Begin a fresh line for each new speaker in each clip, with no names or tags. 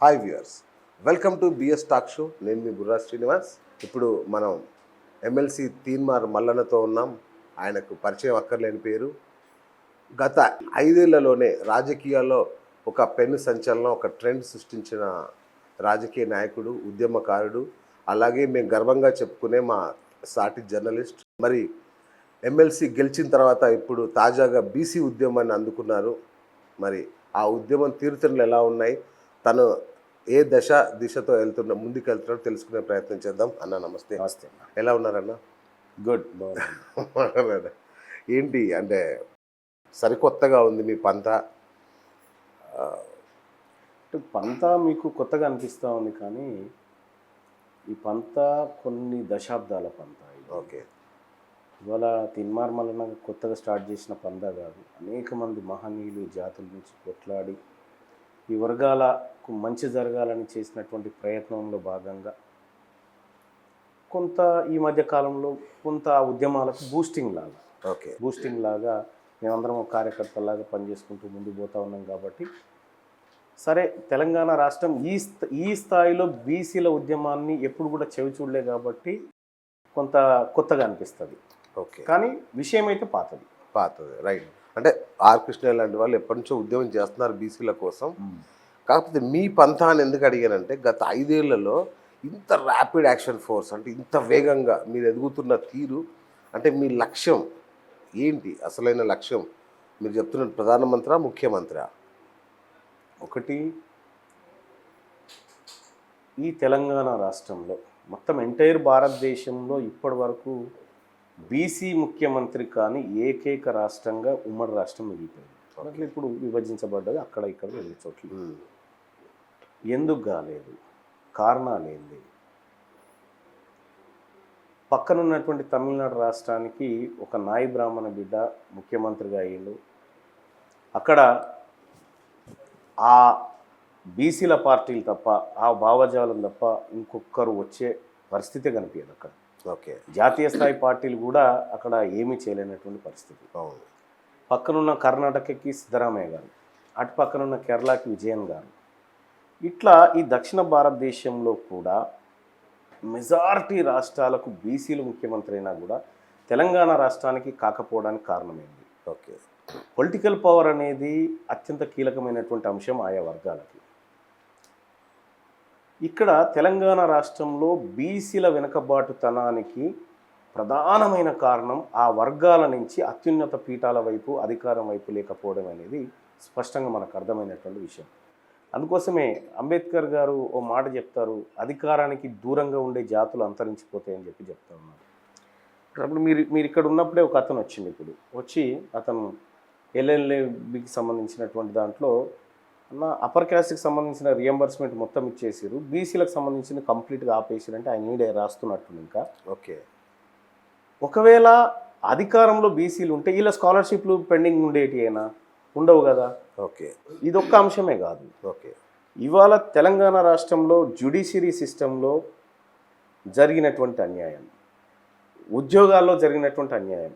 Hi viewers, welcome to BS talk show. నేను మీ బుర్రా శ్రీనివాస్. ఇప్పుడు మనం ఎమ్మెల్సీ తీన్మార్ మల్లన్నతో ఉన్నాం. ఆయనకు పరిచయం అక్కర్లేని పేరు. గత 5 ఏళ్లలోనే రాజకీయాల్లో ఒక పెను సంచలనం, ఒక ట్రెండ్ సృష్టించిన రాజకీయ నాయకుడు, ఉద్యమకారుడు, అలాగే మేము గర్వంగా చెప్పుకునే మా సాటి జర్నలిస్ట్. మరి ఎమ్మెల్సీ గెలిచిన తర్వాత ఇప్పుడు తాజాగా బీసీ ఉద్యమాన్ని అందుకున్నారు. మరి ఆ ఉద్యమం తీరుతెన్నులు ఎలా ఉన్నాయి, తను ఏ దిశతో ముందుకు వెళ్తున్నాడో తెలుసుకునే ప్రయత్నం చేద్దాం. అన్న నమస్తే.
నమస్తే.
ఎలా ఉన్నారన్న?
గుడ్.
ఏంటి అంటే సరికొత్తగా ఉంది మీ పంతా.
పంతా మీకు కొత్తగా అనిపిస్తూ ఉంది, కానీ ఈ పంతా కొన్ని దశాబ్దాల పంతా.
ఓకే.
ఇవాళ తీన్మార్ మల్లన్న కొత్తగా స్టార్ట్ చేసిన పందా కాదు. అనేక మంది మహనీయులు జాతుల నుంచి కొట్లాడి ఈ వర్గాలకు మంచి జరగాలని చేసినటువంటి ప్రయత్నంలో భాగంగా కొంత ఈ మధ్య కాలంలో కొంత ఉద్యమాలకు బూస్టింగ్ లాగా మేమందరం ఒక కార్యకర్తలాగా పనిచేసుకుంటూ ముందుకు పోతూ ఉన్నాం. కాబట్టి సరే, తెలంగాణ రాష్ట్రం ఈ స్థాయిలో బీసీల ఉద్యమాన్ని ఎప్పుడు కూడా చెవి చూడలే, కాబట్టి కొంత కొత్తగా అనిపిస్తుంది.
ఓకే,
కానీ విషయం అయితే పాతది.
రైట్. అంటే ఆర్ కృష్ణ లాంటి వాళ్ళు ఎప్పటి నుంచో ఉద్యమం చేస్తున్నారు బీసీల కోసం. కాకపోతే మీ పంథా అని ఎందుకు అడిగానంటే, గత 5 ఏళ్లలో ఇంత ర్యాపిడ్ యాక్షన్ ఫోర్స్, అంటే ఇంత వేగంగా మీరు ఎదుగుతున్న తీరు, అంటే మీ లక్ష్యం ఏంటి? అసలైన లక్ష్యం మీరు చెప్తున్న ప్రధానమంత్రి, ముఖ్యమంత్రి?
ఒకటి, ఈ తెలంగాణ రాష్ట్రంలో మొత్తం ఎంటైర్ భారతదేశంలో ఇప్పటి వరకు బీసీ ముఖ్యమంత్రి కానీ ఏకైక రాష్ట్రంగా ఉమ్మడి రాష్ట్రం మిగిలిపోయింది. అట్లా ఇప్పుడు విభజించబడ్డది అక్కడ ఇక్కడ 2 చోట్ల. ఎందుకు కాలేదు? కారణాలు ఏంది? పక్కనున్నటువంటి తమిళనాడు రాష్ట్రానికి ఒక నాయి బ్రాహ్మణ బిడ్డ ముఖ్యమంత్రిగా అయ్యిండు. అక్కడ ఆ బీసీల పార్టీలు తప్ప, ఆ భావజాలం తప్ప ఇంకొకరు వచ్చే పరిస్థితి కనిపించదు అక్కడ.
ఓకే.
జాతీయ స్థాయి పార్టీలు కూడా అక్కడ ఏమీ చేయలేనటువంటి పరిస్థితి. పక్కనున్న కర్ణాటకకి సిద్ధరామయ్య గారు, అటు పక్కనున్న కేరళకి విజయన్ గారు. ఇట్లా ఈ దక్షిణ భారతదేశంలో కూడా మెజారిటీ రాష్ట్రాలకు బీసీలు ముఖ్యమంత్రి అయినా కూడా తెలంగాణ రాష్ట్రానికి కాకపోవడానికి కారణమైంది.
ఓకే.
పొలిటికల్ పవర్ అనేది అత్యంత కీలకమైనటువంటి అంశం ఆయా వర్గాలకి. ఇక్కడ తెలంగాణ రాష్ట్రంలో బీసీల వెనుకబాటుతనానికి ప్రధానమైన కారణం ఆ వర్గాల నుంచి అత్యున్నత పీఠాల వైపు, అధికారం వైపు లేకపోవడం అనేది స్పష్టంగా మనకు అర్థమైనటువంటి విషయం. అందుకోసమే అంబేద్కర్ గారు ఓ మాట చెప్తారు, అధికారానికి దూరంగా ఉండే జాతులు అంతరించిపోతాయని చెప్తా ఉన్నారు. అప్పుడు మీరు ఇక్కడ ఉన్నప్పుడే ఒక అతను వచ్చింది. ఇప్పుడు వచ్చి అతను ఎల్ఎల్ఏబికి సంబంధించినటువంటి దాంట్లో అప్పర్ క్యాస్ట్కి సంబంధించిన రియంబర్స్మెంట్ మొత్తం ఇచ్చేసారు, బీసీలకు సంబంధించిన కంప్లీట్గా ఆపేసారు. అంటే ఆయన నీడే రాస్తున్నట్టు. ఇంకా
ఓకే,
ఒకవేళ అధికారంలో బీసీలు ఉంటే వీళ్ళ స్కాలర్షిప్లు పెండింగ్ ఉండేటి అయినా ఉండవు కదా.
ఓకే.
ఇదొక్క అంశమే కాదు.
ఓకే.
ఇవాళ తెలంగాణ రాష్ట్రంలో జ్యుడిషియరీ సిస్టంలో జరిగినటువంటి అన్యాయం, ఉద్యోగాల్లో జరిగినటువంటి అన్యాయం.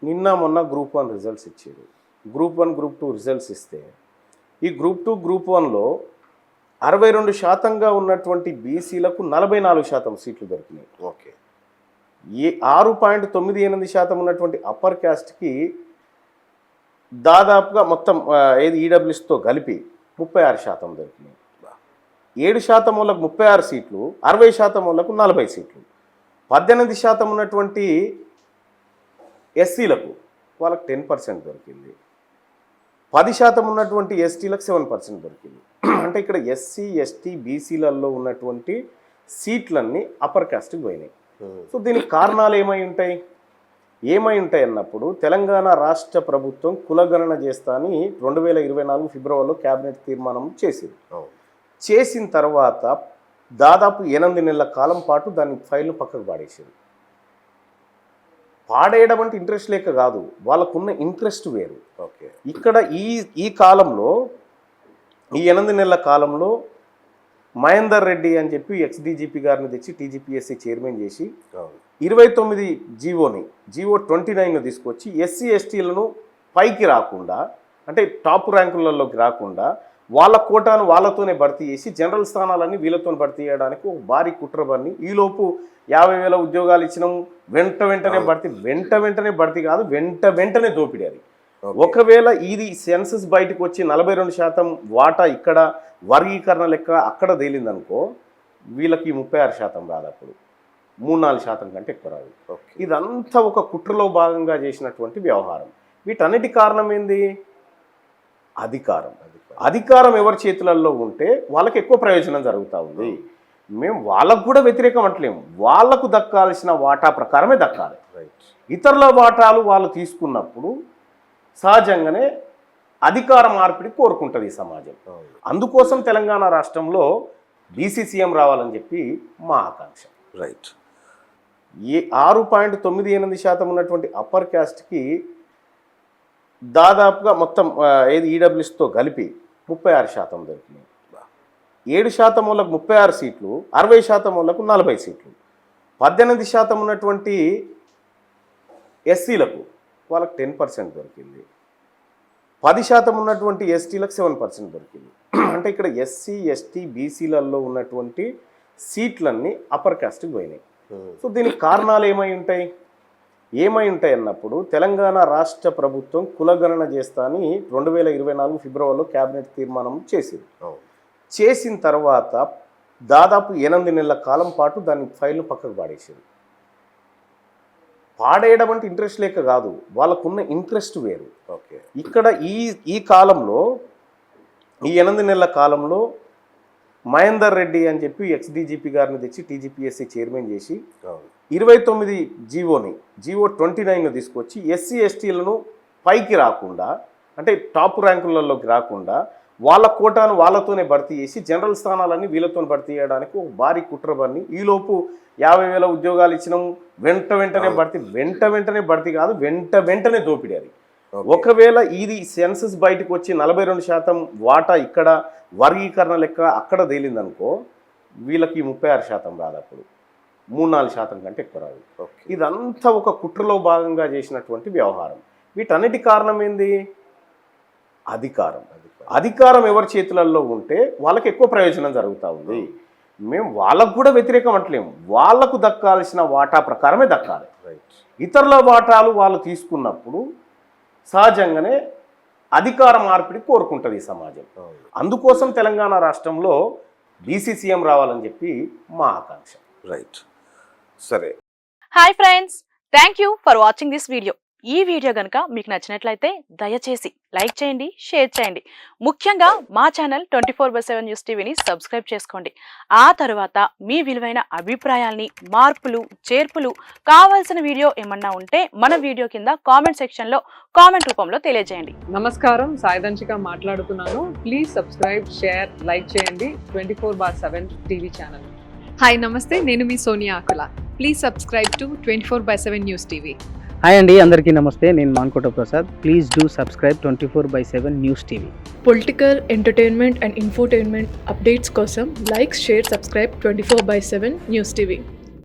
నిన్న మొన్న గ్రూప్ 1 రిజల్ట్స్ ఇచ్చారు. గ్రూప్ 1, గ్రూప్ 2 రిజల్ట్స్ ఇస్తే ఈ గ్రూప్ 2, గ్రూప్ 1లో 62% ఉన్నటువంటి బీసీలకు 44% సీట్లు దొరికినాయి.
ఓకే.
6.98% ఉన్నటువంటి అప్పర్ క్యాస్ట్కి దాదాపుగా మొత్తం ఈడబ్ల్యూఎస్తో కలిపి 36% దొరికినాయి. 7% వాళ్ళకు 36 సీట్లు, 60% వాళ్ళకు 40 సీట్లు. 18% ఉన్నటువంటి ఎస్సీలకు వాళ్ళకి 10% దొరికింది. 10% ఉన్నటువంటి ఎస్టీలకు 7% దొరికింది. అంటే ఇక్కడ ఎస్సీ, ఎస్టీ, బీసీలలో ఉన్నటువంటి సీట్లన్నీ అప్పర్ క్యాస్ట్కి పోయినాయి. సో దీనికి కారణాలు ఏమై ఉంటాయి అన్నప్పుడు, తెలంగాణ రాష్ట్ర ప్రభుత్వం కులగణన చేస్తా అని 2024 ఫిబ్రవరిలో క్యాబినెట్ తీర్మానం చేసిన తర్వాత దాదాపు 8 నెలల కాలం పాటు దాని ఫైల్ను పక్కకు పాడేసారు. పాడేయడం అంటే ఇంట్రెస్ట్ లేక కాదు, వాళ్ళకున్న ఇంట్రెస్ట్ వేరు.
ఓకే.
ఇక్కడ ఈ కాలంలో, ఈ 8 నెలల కాలంలో మహేందర్ రెడ్డి అని చెప్పి ఎక్స్డీజీపీ గారిని తెచ్చి టీజీపీఎస్సీ చైర్మన్ చేసి 29 జీవో 29ను తీసుకొచ్చి ఎస్సీ ఎస్టీలను పైకి రాకుండా, అంటే టాప్ ర్యాంకులలోకి రాకుండా వాళ్ళ కోటాను వాళ్ళతోనే భర్తీ చేసి జనరల్ స్థానాలన్నీ వీళ్ళతో భర్తీ చేయడానికి ఒక భారీ కుట్ర పన్ని ఈలోపు 50,000 ఉద్యోగాలు ఇచ్చినాం వెంటనే భర్తీ కాదు వెంటనే దోపిడీ అది. ఒకవేళ ఇది సెన్సస్ బయటకు వచ్చి 42% వాటా ఇక్కడ వర్గీకరణ లెక్క అక్కడ తేలిందనుకో వీళ్ళకి 36% రాదు, అప్పుడు 3-4% కంటే ఎక్కువ రాదు. ఇదంతా ఒక కుట్రలో భాగంగా చేసినటువంటి వ్యవహారం. వీటన్నిటి కారణం ఏంది? అధికారం ఎవరి చేతులలో ఉంటే వాళ్ళకి ఎక్కువ ప్రయోజనం జరుగుతూ ఉంది. మేము వాళ్ళకు కూడా వ్యతిరేకం అంటలేము, వాళ్ళకు దక్కాల్సిన వాటా ప్రకారమే దక్కాలి. ఇతరుల వాటాలు వాళ్ళు తీసుకున్నప్పుడు సహజంగానే అధికార మార్పిడి కోరుకుంటుంది ఈ సమాజం. అందుకోసం తెలంగాణ రాష్ట్రంలో బీసీసీఎం రావాలని చెప్పి మా ఆకాంక్ష.
రైట్.
6.98% ఉన్నటువంటి అప్పర్ క్యాస్ట్కి దాదాపుగా మొత్తం ఏది ఈడబ్ల్యూఎస్తో కలిపి 36% దొరికినాయి. 7% వాళ్ళకు 36 సీట్లు, 60% వాళ్ళకు 40 సీట్లు. 18% ఉన్నటువంటి ఎస్సీలకు వాళ్ళకు 10% దొరికింది. 10% ఉన్నటువంటి ఎస్టీలకు 7% దొరికింది. అంటే ఇక్కడ ఎస్సీ ఎస్టీ బీసీలలో ఉన్నటువంటి సీట్లన్నీ అప్పర్ క్యాస్ట్కి పోయినాయి. సో దీనికి కారణాలు ఏమై ఉంటాయి అన్నప్పుడు తెలంగాణ రాష్ట్ర ప్రభుత్వం కులగణన చేస్తా అని 2024 ఫిబ్రవరిలో క్యాబినెట్ తీర్మానం చేసిన తర్వాత దాదాపు 8 నెలల కాలం పాటు దాని ఫైల్ను పక్కకు పాడేసింది. పాడేయడం అంటే ఇంట్రెస్ట్ లేక కాదు, వాళ్ళకున్న ఇంట్రెస్ట్ వేరు. ఇక్కడ ఈ కాలంలో ఈ 8 నెలల కాలంలో మహేందర్ రెడ్డి అని చెప్పి ఎక్స్డీజీపీ గారిని తెచ్చి టీజీపీఎస్సీ చైర్మన్ చేసి 29 జీవో 29 తీసుకొచ్చి ఎస్సీ ఎస్టీలను పైకి రాకుండా అంటే టాప్ ర్యాంకులలోకి రాకుండా వాళ్ళ కోటాను వాళ్ళతోనే భర్తీ చేసి జనరల్ స్థానాలన్నీ వీళ్ళతో భర్తీ చేయడానికి ఒక భారీ కుట్ర పన్ని ఈలోపు 50,000 ఉద్యోగాలు ఇచ్చినాం వెంటనే భర్తీ కాదు వెంటనే దోపిడీ అది. ఒకవేళ ఇది సెన్సస్ బయటకు వచ్చి 42% వాటా ఇక్కడ వర్గీకరణ లెక్క అక్కడ తేలిందనుకో వీళ్ళకి 36% రాదు, అప్పుడు 3-4% కంటే ఎక్కువ రాదు. ఇదంతా ఒక కుట్రలో భాగంగా చేసినటువంటి వ్యవహారం. వీటన్నిటి కారణం ఏంది? అధికారం ఎవరి చేతులలో ఉంటే వాళ్ళకి ఎక్కువ ప్రయోజనం జరుగుతూ ఉంది. మేము వాళ్ళకు కూడా వ్యతిరేకం అంటలేము, వాళ్ళకు దక్కాల్సిన వాటా ప్రకారమే దక్కాలి. ఇతరుల వాటాలు వాళ్ళు తీసుకున్నప్పుడు సహజంగానే అధికార మార్పిడి కోరుకుంటుంది ఈ సమాజం. అందుకోసం తెలంగాణ రాష్ట్రంలో బీసీసీఎం రావాలని చెప్పి మా ఆకాంక్ష.
రైట్. సరే.
Hi friends, thank you for watching this video. ఈ వీడియో కనుక మీకు నచ్చినట్లయితే దయచేసి లైక్ చేయండి, షేర్ చేయండి. ముఖ్యంగా మా ఛానల్ 24/7 న్యూస్ టీవీని సబ్స్క్రైబ్ చేసుకోండి. ఆ తర్వాత మీ విలువైన అభిప్రాయాల్ని, మార్పులు, చేర్పులు, కావాల్సిన వీడియో ఏమన్నా ఉంటే మన వీడియో కింద కామెంట్ సెక్షన్లో కామెంట్ రూపంలో తెలియజేయండి.
నమస్కారం, సాయిదంచిక మాట్లాడుతున్నాను. ప్లీజ్ సబ్స్క్రైబ్, షేర్, లైక్ చేయండి 24/7 టీవీ ఛానల్.
హాయ్ నమస్తే, నేను మీ Sonia Akula. Please subscribe to 24/7 news TV.
Hi అండి, అందరికీ నమస్తే. నేను Mankota Prasad. Please do subscribe 24/7 news TV.
Political, entertainment and infotainment updates కోసం like, share, subscribe 24/7 news TV.